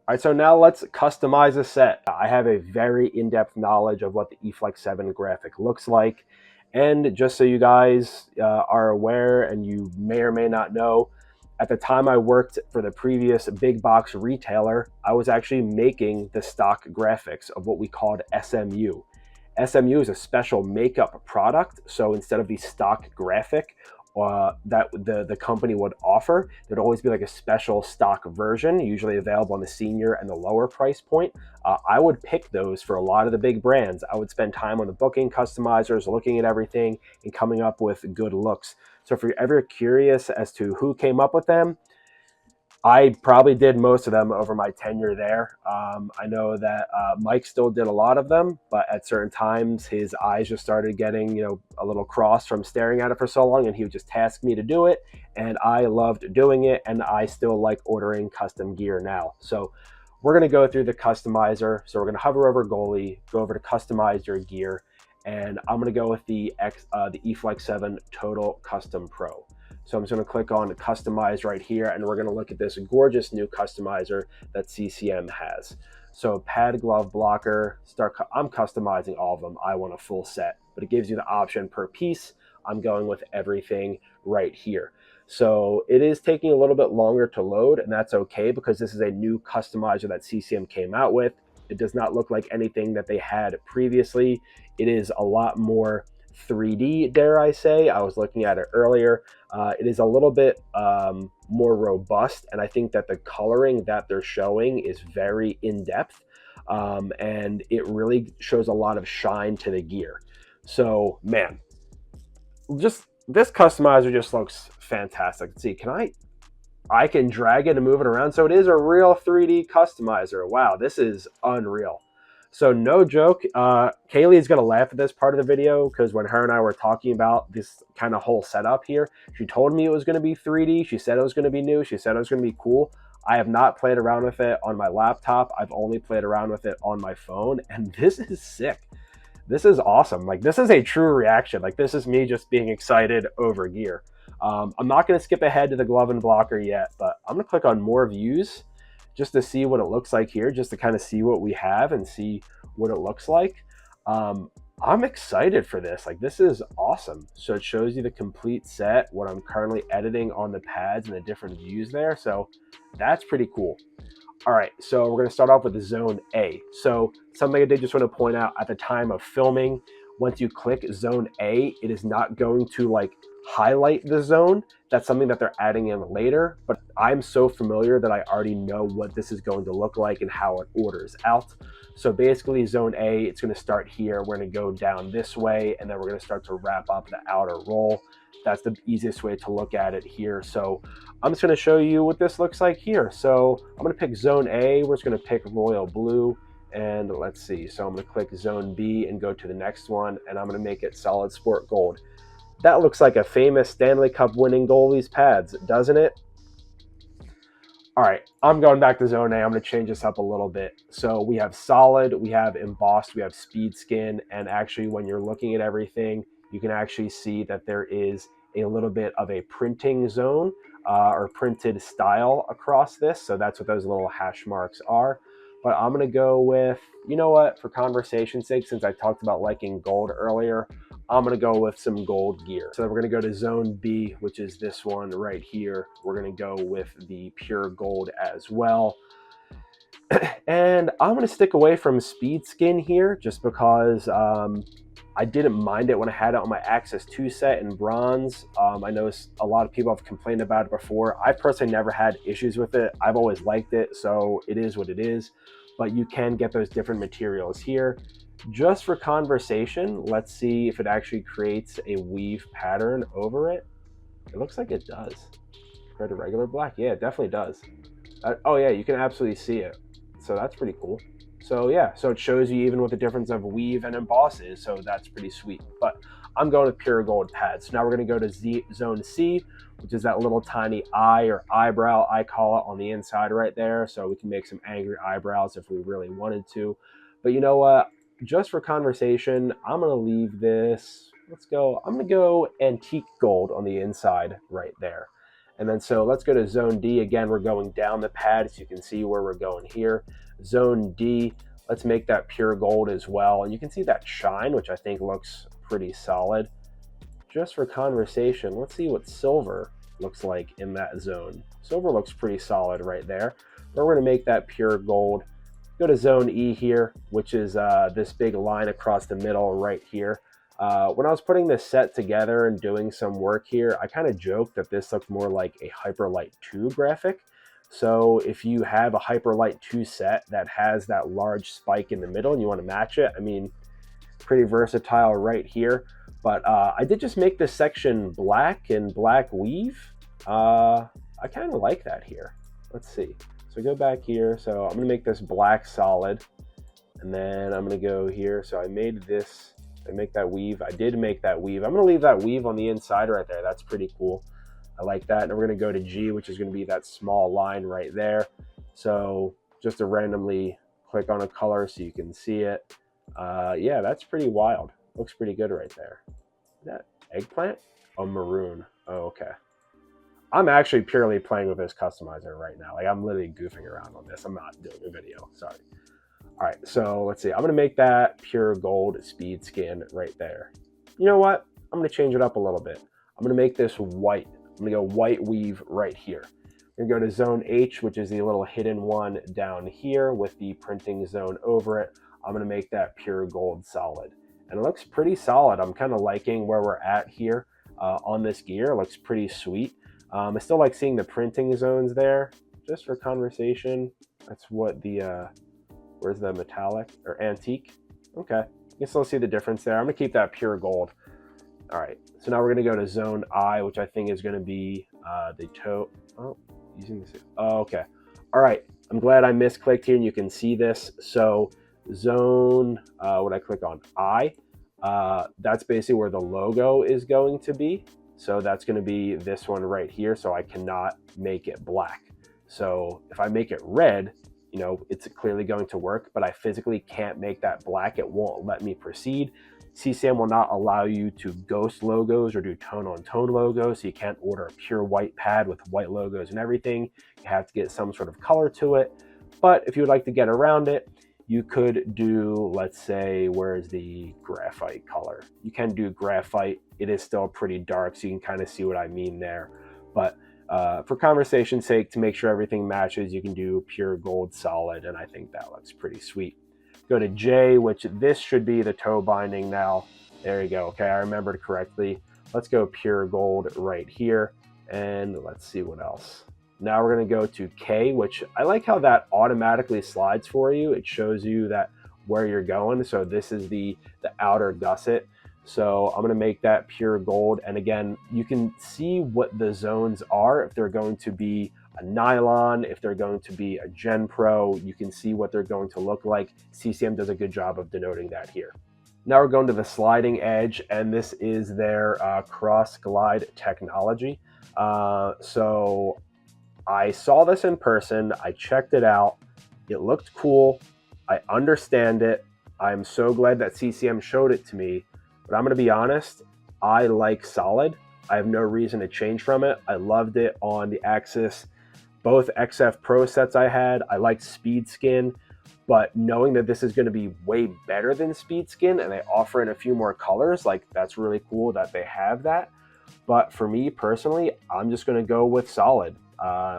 All right, so now let's customize a set. I have a very in-depth knowledge of what the EF7 graphic looks like. And just so you guys are aware, and you may or may not know, at the time I worked for the previous big box retailer, I was actually making the stock graphics of what we called SMU. SMU is a special makeup product. So instead of the stock graphic that the company would offer, there'd always be like a special stock version, usually available on the senior and the lower price point. I would pick those for a lot of the big brands. I would spend time on the booking customizers, looking at everything and coming up with good looks. So if you're ever curious as to who came up with them, I probably did most of them over my tenure there. I know that Mike still did a lot of them, but at certain times his eyes just started getting, a little crossed from staring at it for so long, and he would just task me to do it. And I loved doing it, and I still like ordering custom gear now. So we're going to go through the customizer. So we're going to hover over Goalie, go over to customize your gear, and I'm going to go with the EF7 Total Custom Pro. So I'm just going to click on customize right here, and we're going to look at this gorgeous new customizer that CCM has. So pad, glove, blocker, I'm customizing all of them. I want a full set, but it gives you the option per piece. I'm going with everything right here. So it is taking a little bit longer to load, and that's okay because this is a new customizer that CCM came out with. It does not look like anything that they had previously. It is a lot more 3D, dare I say. I was looking at it earlier. It is a little bit more robust, and I think that the coloring that they're showing is very in-depth, and it really shows a lot of shine to the gear. So, man, just this customizer just looks fantastic. Let's see, I can drag it and move it around. So it is a real 3D customizer. Wow, this is unreal. So no joke, Kaylee is going to laugh at this part of the video because when her and I were talking about this kind of whole setup here, she told me it was going to be 3D. She said it was going to be new. She said it was going to be cool. I have not played around with it on my laptop. I've only played around with it on my phone, and this is sick. This is awesome. Like, this is a true reaction. Like, this is me just being excited over gear. I'm not going to skip ahead to the glove and blocker yet, but I'm going to click on more views just to see what it looks like here, just to kind of see what we have and see what it looks like. I'm excited for this. Like, this is awesome. So it shows you the complete set, what I'm currently editing on the pads and the different views there. So that's pretty cool. All right, so we're going to start off with Zone A. So something I did just want to point out at the time of filming, once you click Zone A, it is not going to like highlight the zone. That's something that they're adding in later, but I'm so familiar that I already know what this is going to look like and how it orders out. So basically Zone A, it's going to start here. We're going to go down this way, and then we're going to start to wrap up the outer roll. That's the easiest way to look at it here. So I'm just going to show you what this looks like here. So I'm going to pick Zone A. We're just going to pick Royal Blue. And let's see. So I'm going to click Zone B and go to the next one. And I'm going to make it Solid Sport Gold. That looks like a famous Stanley Cup winning goalie's pads, doesn't it? All right, I'm going back to Zone A. I'm going to change this up a little bit. So we have solid, we have embossed, we have speed skin. And actually, when you're looking at everything, you can actually see that there is a little bit of a printing zone or printed style across this. So that's what those little hash marks are. But I'm going to go with, you know what, for conversation's sake, since I talked about liking gold earlier, I'm going to go with some gold gear. So we're going to go to Zone B, which is this one right here. We're going to go with the pure gold as well. And I'm going to stick away from speed skin here just because I didn't mind it when I had it on my Axis 2 set in bronze. I know a lot of people have complained about it before. I personally never had issues with it. I've always liked it, so it is what it is. But you can get those different materials here. Just for conversation, let's see if it actually creates a weave pattern over it. It looks like it does. Compared to regular black, yeah, it definitely does. Oh yeah, you can absolutely see it. So that's pretty cool. So yeah, so it shows you even what the difference of weave and emboss is, so that's pretty sweet. But I'm going with pure gold pads. So now we're going to go to Zone C, which is that little tiny eye or eyebrow, I call it, on the inside right there. So we can make some angry eyebrows if we really wanted to. But you know what? Just for conversation, I'm going to leave this. I'm going to go antique gold on the inside right there. And then so let's go to zone D. Again, we're going down the pad so you can see where we're going here. Zone D, let's make that pure gold as well. And you can see that shine, which I think looks pretty solid. Just for conversation, let's see what silver looks like in that zone. Silver looks pretty solid right there. But we're going to make that pure gold. Go to zone E here, which is this big line across the middle right here. When I was putting this set together and doing some work here, I kind of joked that this looked more like a Hyperlight 2 graphic. So if you have a Hyperlight 2 set that has that large spike in the middle and you want to match it, I mean, pretty versatile right here. But I did just make this section black and black weave. I kind of like that here. Let's see. So go back here. So I'm going to make this black solid. And then I'm going to go here. So I made this. I make that weave. I did make that weave. I'm going to leave that weave on the inside right there. That's pretty cool. I like that. And we're going to go to G, which is going to be that small line right there. So just to randomly click on a color so you can see it. Yeah, that's pretty wild. Looks pretty good right there. Is that eggplant? Oh, maroon. Oh, okay. I'm actually purely playing with this customizer right now. Like, I'm literally goofing around on this. I'm not doing a video. Sorry. All right, so let's see. I'm going to make that pure gold speed skin right there. You know what? I'm going to change it up a little bit. I'm going to make this white. I'm going to go white weave right here. We're going to go to zone H, which is the little hidden one down here with the printing zone over it. I'm going to make that pure gold solid. And it looks pretty solid. I'm kind of liking where we're at here on this gear. It looks pretty sweet. I still like seeing the printing zones there. Just for conversation, that's what the... where's the metallic or antique? Okay, you can still see the difference there. I'm gonna keep that pure gold. All right, so now we're gonna go to zone I, which I think is gonna be the toe. Oh, using this. Oh, okay. All right, I'm glad I misclicked here and you can see this. So zone, what I click on I, that's basically where the logo is going to be. So that's gonna be this one right here. So I cannot make it black. So if I make it red, you know, it's clearly going to work, but I physically can't make that black. It won't let me proceed. CCM will not allow you to ghost logos or do tone on tone logos. So you can't order a pure white pad with white logos and everything. You have to get some sort of color to it. But if you would like to get around it, you could do, let's say, where's the graphite color? You can do graphite. It is still pretty dark, so you can kind of see what I mean there. But for conversation's sake, to make sure everything matches, you can do pure gold solid, and I think that looks pretty sweet. Go to J, which this should be the toe binding now. There you go. Okay, I remembered correctly. Let's go pure gold right here, and let's see what else. Now we're going to go to K, which I like how that automatically slides for you. It shows you that where you're going. So this is the outer gusset. So I'm going to make that pure gold. And again, you can see what the zones are. If they're going to be a nylon, if they're going to be a Gen Pro, you can see what they're going to look like. CCM does a good job of denoting that here. Now we're going to the sliding edge, and this is their cross glide technology. So I saw this in person. I checked it out. It looked cool. I understand it. I'm so glad that CCM showed it to me. But I'm going to be honest, I like solid. I have no reason to change from it. I loved it on the Axis, both XF Pro sets I had. I liked Speed Skin, but knowing that this is going to be way better than Speed Skin and they offer in a few more colors, like that's really cool that they have that. But for me personally, I'm just going to go with solid.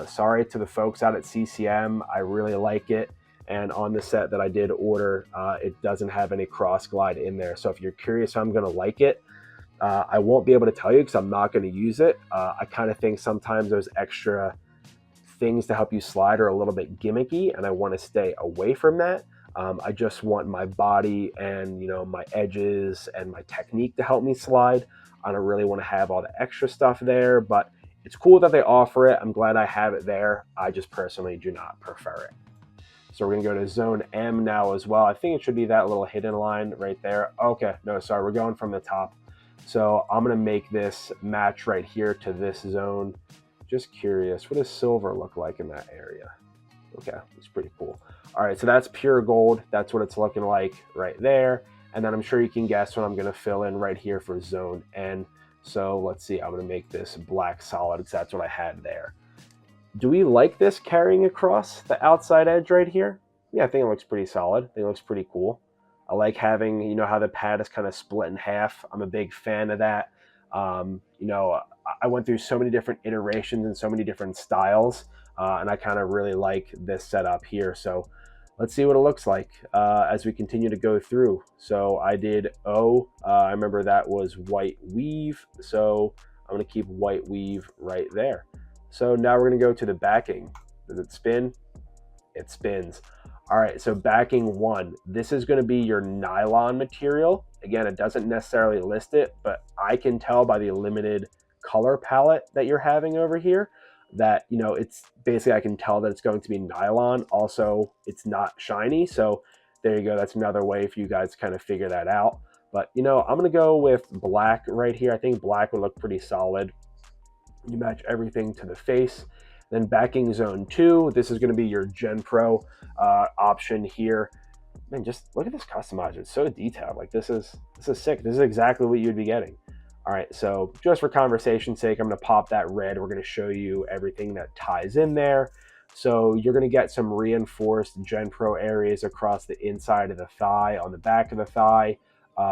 Sorry to the folks out at CCM. I really like it. And on the set that I did order, it doesn't have any cross glide in there. So if you're curious how I'm going to like it, I won't be able to tell you because I'm not going to use it. I kind of think sometimes those extra things to help you slide are a little bit gimmicky, and I want to stay away from that. I just want my body and, you know, my edges and my technique to help me slide. I don't really want to have all the extra stuff there, but it's cool that they offer it. I'm glad I have it there. I just personally do not prefer it. So we're going to go to zone M now as well. I think it should be that little hidden line right there. Okay, no, sorry, we're going from the top. So I'm going to make this match right here to this zone. Just curious, what does silver look like in that area? Okay, it's pretty cool. All right, so that's pure gold. That's what it's looking like right there. And then I'm sure you can guess what I'm going to fill in right here for zone N. So let's see, I'm going to make this black solid because that's what I had there. Do we like this carrying across the outside edge right here? Yeah, I think it looks pretty solid. I think it looks pretty cool. I like having, you know, how the pad is kind of split in half. I'm a big fan of that. You know, I went through so many different iterations and so many different styles, and I kind of really like this setup here. So let's see what it looks like as we continue to go through. So I did O. I remember that was white weave. So I'm going to keep white weave right there. So now we're going to go to the backing. Does it spin? It spins. All right, so backing 1. This is going to be your nylon material. Again, it doesn't necessarily list it, but I can tell by the limited color palette that you're having over here that, you know, it's basically, I can tell that it's going to be nylon. Also, it's not shiny. So there you go. That's another way for you guys to kind of figure that out. But, you know, I'm going to go with black right here. I think black would look pretty solid. You match everything to the face. Then backing zone 2, this is going to be your Gen Pro option here. Man, just look at this customizer. It's so detailed. Like this is sick. This is exactly what you'd be getting. All right, so just for conversation's sake, I'm going to pop that red. We're going to show you everything that ties in there. So you're going to get some reinforced Gen Pro areas across the inside of the thigh, on the back of the thigh,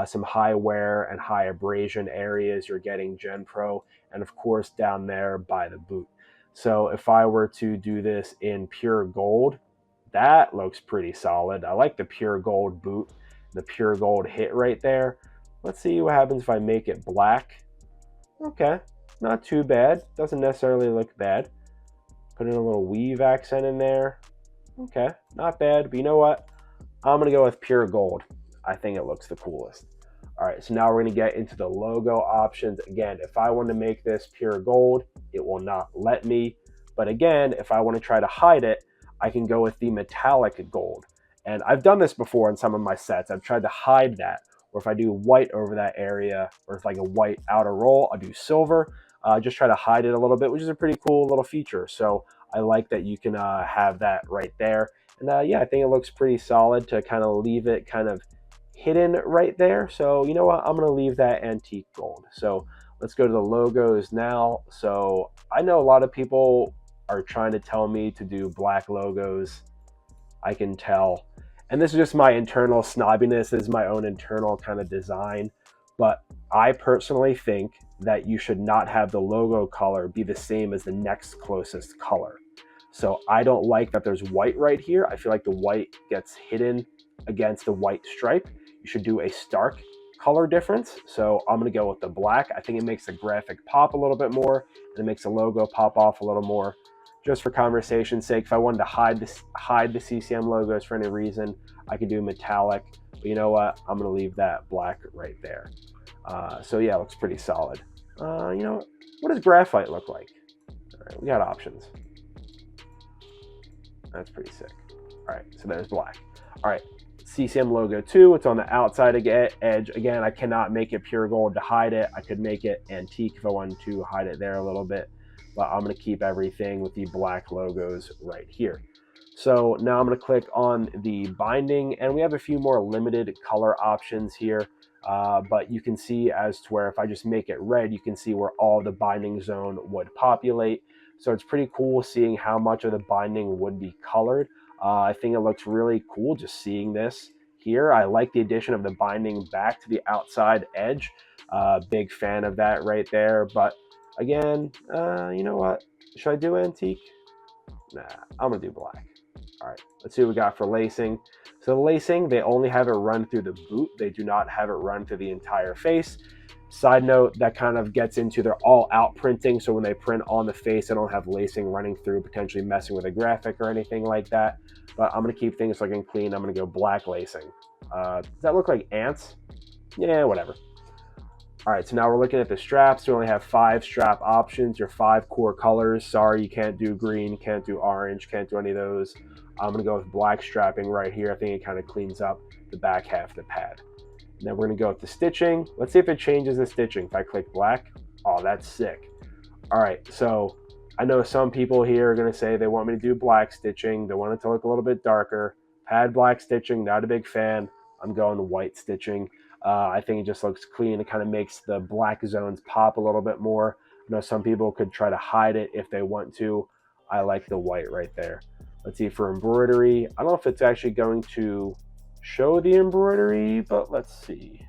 some high wear and high abrasion areas. You're getting Gen Pro, and of course down there by the boot. So if I were to do this in pure gold, that looks pretty solid. I like the pure gold boot, the pure gold hit right there. Let's see what happens if I make it black. Okay, not too bad. Doesn't necessarily look bad. Put in a little weave accent in there. Okay, not bad, but you know what? I'm gonna go with pure gold. I think it looks the coolest. All right, so now we're gonna get into the logo options. Again, if I want to make this pure gold, it will not let me. But again, if I want to try to hide it, I can go with the metallic gold. And I've done this before in some of my sets. I've tried to hide that. Or if I do white over that area, or it's like a white outer roll, I'll do silver. Just try to hide it a little bit, which is a pretty cool little feature. So I like that you can have that right there. And yeah, I think it looks pretty solid to kind of leave it kind of hidden right there. So you know what? I'm going to leave that antique gold. So let's go to the logos now. So I know a lot of people are trying to tell me to do black logos. I can tell. And this is just my internal snobbiness. This is my own internal kind of design. But I personally think that you should not have the logo color be the same as the next closest color. So I don't like that there's white right here. I feel like the white gets hidden against the white stripe. You should do a stark color difference. So I'm going to go with the black. I think it makes the graphic pop a little bit more, and it makes the logo pop off a little more. Just for conversation's sake, if I wanted to hide the CCM logos for any reason, I could do metallic. But you know what? I'm going to leave that black right there. So yeah, it looks pretty solid. You know, what does graphite look like? All right, we got options. That's pretty sick. All right, so there's black. All right, CCM logo 2, it's on the outside edge. Again, I cannot make it pure gold to hide it. I could make it antique if I wanted to hide it there a little bit, but I'm gonna keep everything with the black logos right here. So now I'm gonna click on the binding, and we have a few more limited color options here. But you can see as to where if I just make it red, you can see where all the binding zone would populate. So it's pretty cool seeing how much of the binding would be colored. I think it looks really cool just seeing this here. I like the addition of the binding back to the outside edge. Big fan of that right there. But again, you know what? Should I do antique? Nah, I'm gonna do black. All right, let's see what we got for lacing. So the lacing, they only have it run through the boot. They do not have it run through the entire face. Side note, that kind of gets into their all out printing. So when they print on the face, they don't have lacing running through, potentially messing with a graphic or anything like that. But I'm gonna keep things looking clean. I'm gonna go black lacing. Does that look like ants? Yeah, whatever. All right, so now we're looking at the straps. We only have 5 strap options, your 5 core colors. Sorry, you can't do green, can't do orange, can't do any of those. I'm gonna go with black strapping right here. I think it kind of cleans up the back half of the pad. And then we're gonna go with the stitching. Let's see if it changes the stitching. If I click black, oh, that's sick. All right, so I know some people here are gonna say they want me to do black stitching. They want it to look a little bit darker. Pad black stitching, not a big fan. I'm going white stitching. I think it just looks clean. It kind of makes the black zones pop a little bit more. I know some people could try to hide it if they want to. I like the white right there. Let's see, for embroidery, I don't know if it's actually going to show the embroidery, but let's see.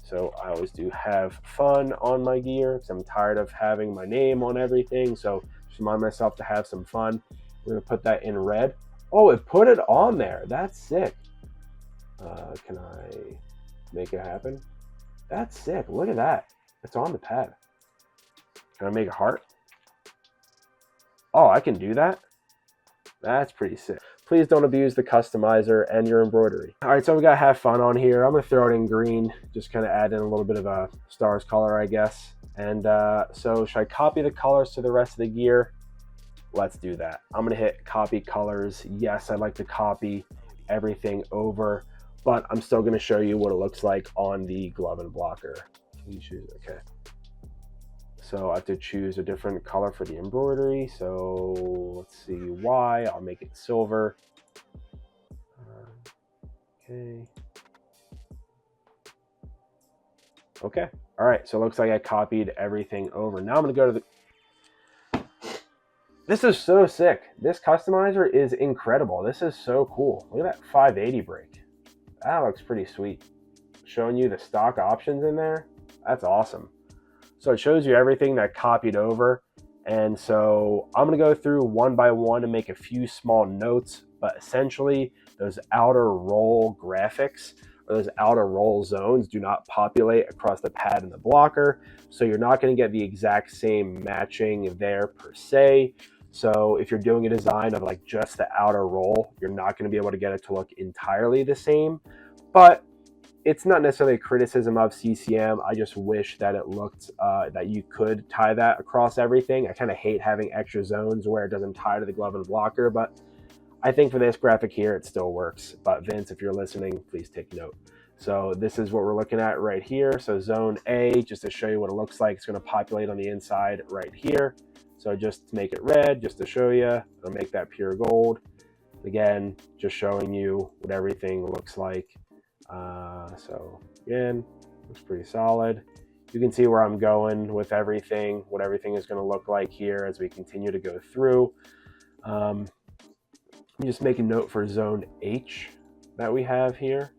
So I always do have fun on my gear because I'm tired of having my name on everything. So just remind myself to have some fun. We're going to put that in red. Oh, it put it on there. That's sick. Can I make it happen? That's sick. Look at that. It's on the pad. Can I make a heart? Oh, I can do that? That's pretty sick. Please don't abuse the customizer and your embroidery. All right, so we got have fun on here. I'm gonna throw it in green, just kind of add in a little bit of a stars color, I guess. And so should I copy the colors to the rest of the gear? Let's do that. I'm gonna hit copy colors. Yes, I'd like to copy everything over, but I'm still gonna show you what it looks like on the glove and blocker. Can you choose? Okay. So I have to choose a different color for the embroidery. So let's see why. I'll make it silver. Okay. Okay. All right. So it looks like I copied everything over. Now I'm going to go to the... This is so sick. This customizer is incredible. This is so cool. Look at that 580 break. That looks pretty sweet. Showing you the stock options in there. That's awesome. So it shows you everything that copied over. And so I'm going to go through one by one and make a few small notes, but essentially those outer roll graphics or those outer roll zones do not populate across the pad and the blocker. So you're not going to get the exact same matching there per se. So if you're doing a design of like just the outer roll, you're not going to be able to get it to look entirely the same. But it's not necessarily a criticism of CCM. I just wish that it looked that you could tie that across everything. I kind of hate having extra zones where it doesn't tie to the glove and blocker, but I think for this graphic here, it still works. But Vince, if you're listening, please take note. So this is what we're looking at right here. So zone A, just to show you what it looks like, it's going to populate on the inside right here. So just to make it red, just to show you, I'll make that pure gold. Again, just showing you what everything looks like. So again, looks pretty solid. You can see where I'm going with everything, what everything is going to look like here as we continue to go through. I'm just making note for zone H that we have here.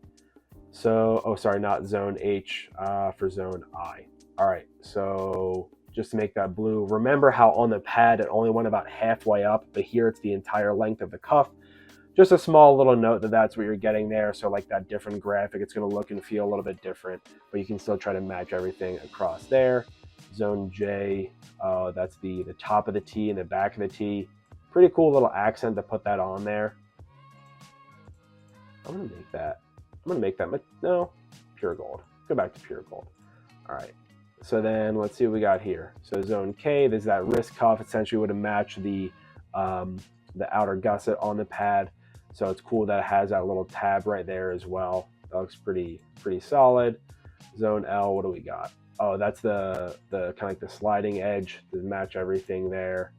So, oh, sorry, not zone H, for zone I. All right, so just to make that blue, remember how on the pad it only went about halfway up, but here it's the entire length of the cuff. Just a small little note that that's what you're getting there. So like that different graphic, it's going to look and feel a little bit different, but you can still try to match everything across there. Zone J, that's the top of the T and the back of the T. Pretty cool little accent to put that on there. I'm going to make that, no, pure gold. Go back to pure gold. All right. So then let's see what we got here. So zone K, there's that wrist cuff. Essentially would have matched the outer gusset on the pad. So it's cool that it has that little tab right there as well. That looks pretty solid. Zone L, what do we got? Oh, that's the kind of like the sliding edge to match everything there.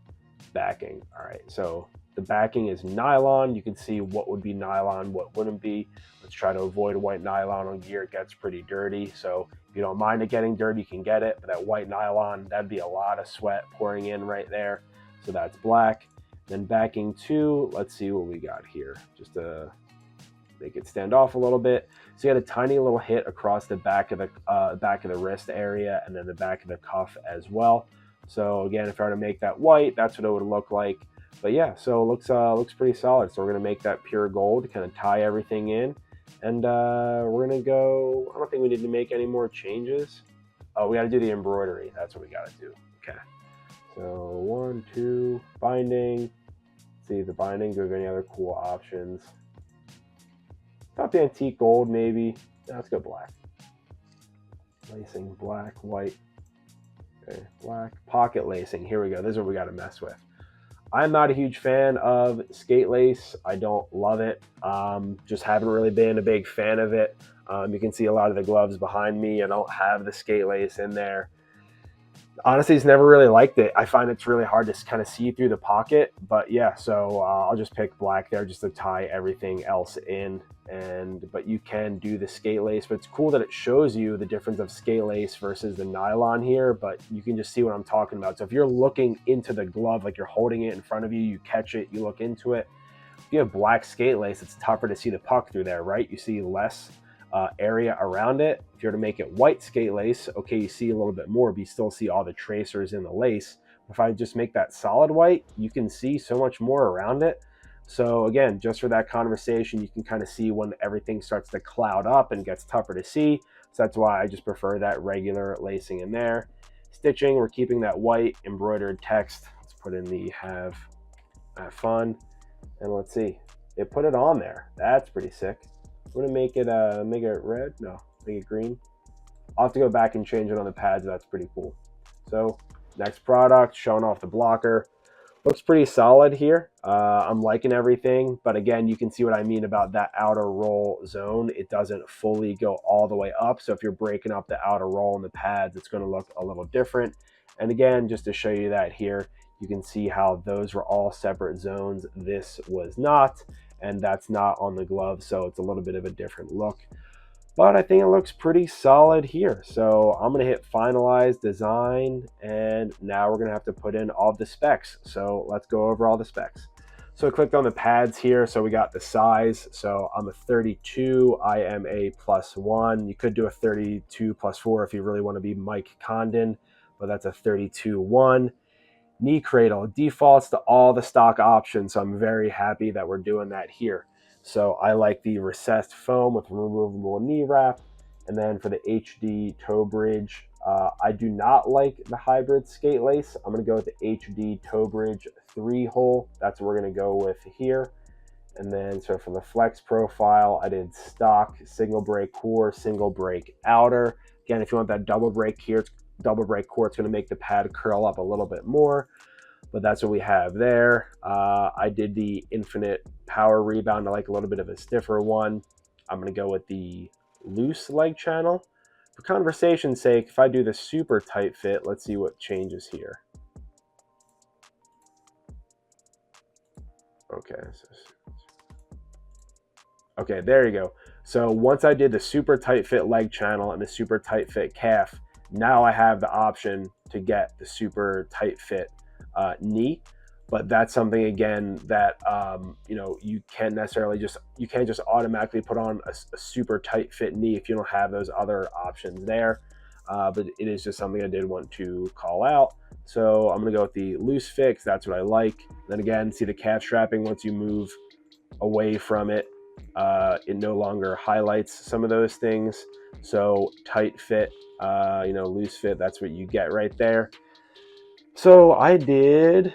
Backing. All right, so the backing is nylon. You can see what would be nylon, what wouldn't be. Let's try to avoid white nylon on gear. It gets pretty dirty. So if you don't mind it getting dirty, you can get it. But that white nylon, that'd be a lot of sweat pouring in right there. So that's black. Then backing 2, let's see what we got here, just to make it stand off a little bit. So you got a tiny little hit across the back of the wrist area and then the back of the cuff as well. So again, if I were to make that white, that's what it would look like. But yeah, so it looks pretty solid. So we're gonna make that pure gold to kind of tie everything in, and we're gonna go. I don't think we need to make any more changes. Oh, we got to do the embroidery. That's what we got to do. Okay. So 1, 2, binding. See the binding. Do we have any other cool options? Thought the antique gold maybe. No, let's go black. Lacing, black, white. Okay, black. Pocket lacing. Here we go. This is what we got to mess with. I'm not a huge fan of skate lace. I don't love it. Just haven't really been a big fan of it. You can see a lot of the gloves behind me. I don't have the skate lace in there. Honestly, he's never really liked it. I find it's really hard to kind of see through the pocket, but yeah, so I'll just pick black there just to tie everything else in. But you can do the skate lace, but it's cool that it shows you the difference of skate lace versus the nylon here, but you can just see what I'm talking about. So if you're looking into the glove, like you're holding it in front of you, you catch it, you look into it. If you have black skate lace, it's tougher to see the puck through there, right? You see less area around it. If you're to make it white skate lace, okay, you see a little bit more, but you still see all the tracers in the lace. If I just make that solid white, you can see so much more around it. So again, just for that conversation, you can kind of see when everything starts to cloud up and gets tougher to see. So that's why I just prefer that regular lacing in there. Stitching, we're keeping that white embroidered text. Let's put in the have fun. And let's see, they put it on there. That's pretty sick. I'm gonna make it red. No, make it green. I'll have to go back and change it on the pads. That's pretty cool. So next product, showing off the blocker. Looks pretty solid here. I'm liking everything, but again, you can see what I mean about that outer roll zone. It doesn't fully go all the way up. So if you're breaking up the outer roll in the pads, it's going to look a little different. And again, just to show you that here, you can see how those were all separate zones. This was not, and that's not on the glove. So it's a little bit of a different look. But I think it looks pretty solid here. So I'm going to hit finalize design, and now we're going to have to put in all the specs. So let's go over all the specs. So I clicked on the pads here. So we got the size. So I'm a 32. I am a +1. You could do a 32 +4 if you really want to be Mike Condon, but that's a 32-1. Knee cradle defaults to all the stock options. So I'm very happy that we're doing that here. So I like the recessed foam with removable knee wrap. And then for the HD toe bridge, I do not like the hybrid skate lace. I'm going to go with the HD toe bridge 3-hole. That's what we're going to go with here. And then so for the flex profile, I did stock, single break core, single break outer. Again, if you want that double break here, double break core, it's going to make the pad curl up a little bit more. But that's what we have there. I did the infinite power rebound. I like a little bit of a stiffer one. I'm going to go with the loose leg channel. For conversation's sake, if I do the super tight fit, let's see what changes here. Okay, there you go. So once I did the super tight fit leg channel and the super tight fit calf, now I have the option to get the super tight fit knee. But that's something again that you can't necessarily you can't just automatically put on a super tight fit knee if you don't have those other options there. But it is just something I did want to call out. So I'm gonna go with the loose fit. That's what I like. Then again, see the calf strapping once you move away from it. It no longer highlights some of those things. So tight fit, loose fit, that's what you get right there. So I did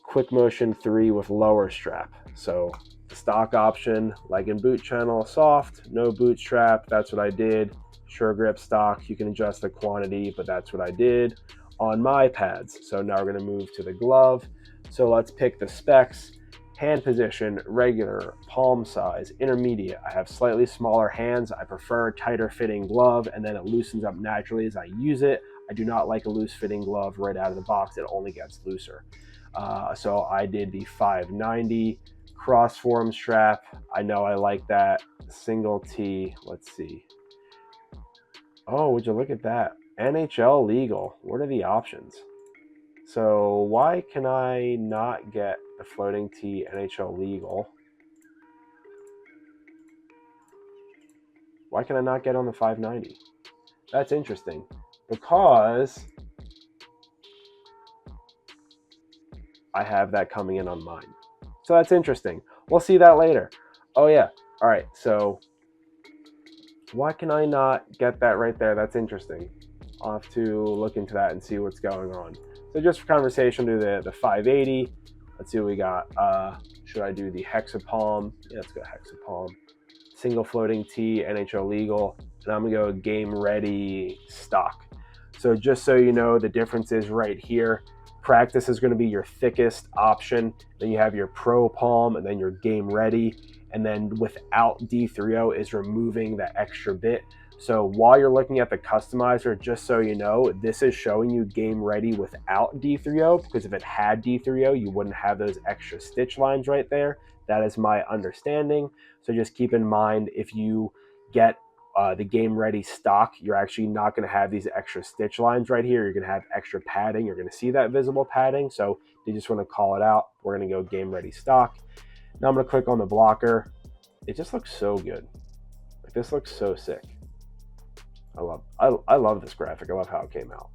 quick motion 3 with lower strap. So the stock option, leg and boot channel, soft, no bootstrap. That's what I did. Sure grip stock, you can adjust the quantity, but that's what I did on my pads. So now we're going to move to the glove. So let's pick the specs. Hand position, regular, palm size, intermediate. I have slightly smaller hands. I prefer a tighter fitting glove, and then it loosens up naturally as I use it. I do not like a loose fitting glove right out of the box. It only gets looser. So I did the 590 cross form strap. I know I like that. Single T, let's see. Oh, would you look at that? NHL legal. What are the options? So why can I not get the floating T NHL legal? Why can I not get on the 590? That's interesting because I have that coming in on mine. So that's interesting. We'll see that later. Oh yeah. All right. So why can I not get that right there? That's interesting. I'll have to look into that and see what's going on. So just for conversation, do the 580. Let's see what we got. Should I do the hexapalm? Yeah, let's go hexapalm. Single floating T, NHL legal. And I'm gonna go game ready stock. So just so you know, the difference is right here. Practice is gonna be your thickest option. Then you have your pro palm and then your game ready. And then without D30 is removing that extra bit. So while you're looking at the customizer, just so you know, this is showing you game ready without D3O, because if it had D3O, you wouldn't have those extra stitch lines right there. That is my understanding. So just keep in mind, if you get the game ready stock, you're actually not going to have these extra stitch lines right here. You're going to have extra padding. You're going to see that visible padding. So you just want to call it out. We're going to go game ready stock. Now I'm going to click on the blocker. It just looks so good. Like, this looks so sick. I love this graphic. I love how it came out.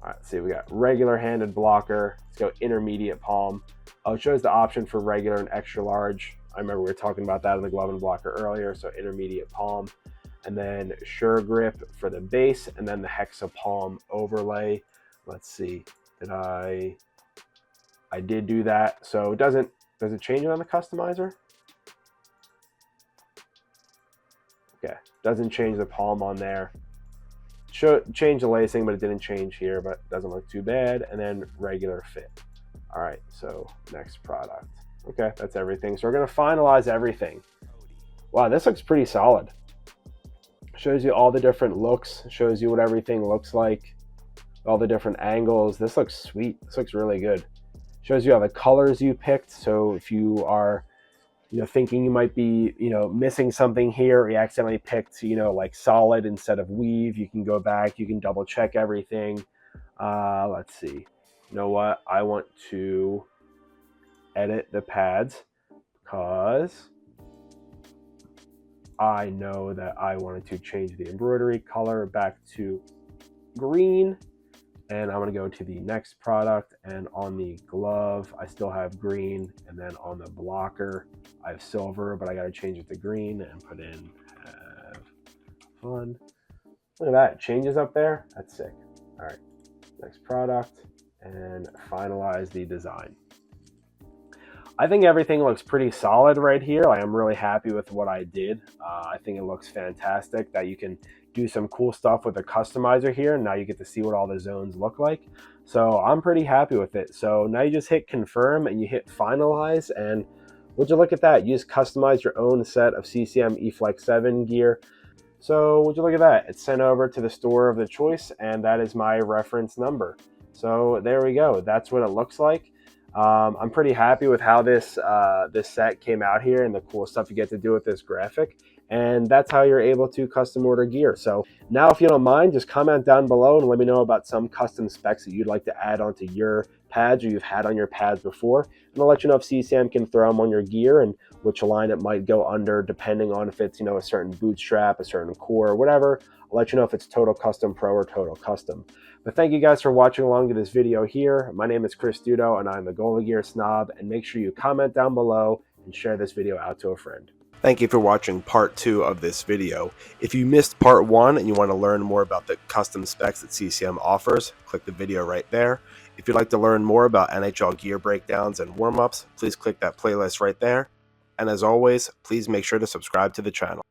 All right, see, we got regular handed blocker. Let's go intermediate palm. Oh, it shows the option for regular and extra large. I remember we were talking about that in the glove and blocker earlier. So intermediate palm, and then sure grip for the base, and then the hexa palm overlay. Let's see, I did do that. So does it change it on the customizer? Okay, doesn't change the palm on there. Change the lacing, but it didn't change here, but doesn't look too bad. And then regular fit. All right, so next product. Okay, that's everything. So we're gonna finalize everything. Wow, this looks pretty solid. Shows you all the different looks, shows you what everything looks like, all the different angles. This looks sweet. This looks really good. Shows you all the colors you picked. So if you are thinking you might be, missing something here, or you accidentally picked, like solid instead of weave, you can go back, you can double check everything. Let's see. You know what? I want to edit the pads because I know that I wanted to change the embroidery color back to green. And I'm going to go to the next product, and on the glove I still have green, and then on the blocker I have silver, but I got to change it to green and put in have fun. Look at that, it changes up there. That's sick. All right, next product, and finalize the design. I think everything looks pretty solid right here. I'm really happy with what I did. I think it looks fantastic that you can do some cool stuff with the customizer here. And now you get to see what all the zones look like. So I'm pretty happy with it. So now you just hit confirm and you hit finalize. And would you look at that? You just customize your own set of CCM EF7 gear. So would you look at that? It's sent over to the store of the choice, and that is my reference number. So there we go. That's what it looks like. I'm pretty happy with how this set came out here and the cool stuff you get to do with this graphic. And that's how you're able to custom order gear. So now, if you don't mind, just comment down below and let me know about some custom specs that you'd like to add onto your pads or you've had on your pads before. And I'll let you know if CCM can throw them on your gear and which line it might go under, depending on if it's, a certain bootstrap, a certain core, or whatever. I'll let you know if it's Total Custom Pro or Total Custom. But thank you guys for watching along to this video here. My name is Dudo, and I'm the Goalie Gear Snob. And make sure you comment down below and share this video out to a friend. Thank you for watching part 2 of this video. If you missed part 1 and you want to learn more about the custom specs that CCM offers, click the video right there. If you'd like to learn more about NHL gear breakdowns and warm-ups, please click that playlist right there. And as always, please make sure to subscribe to the channel.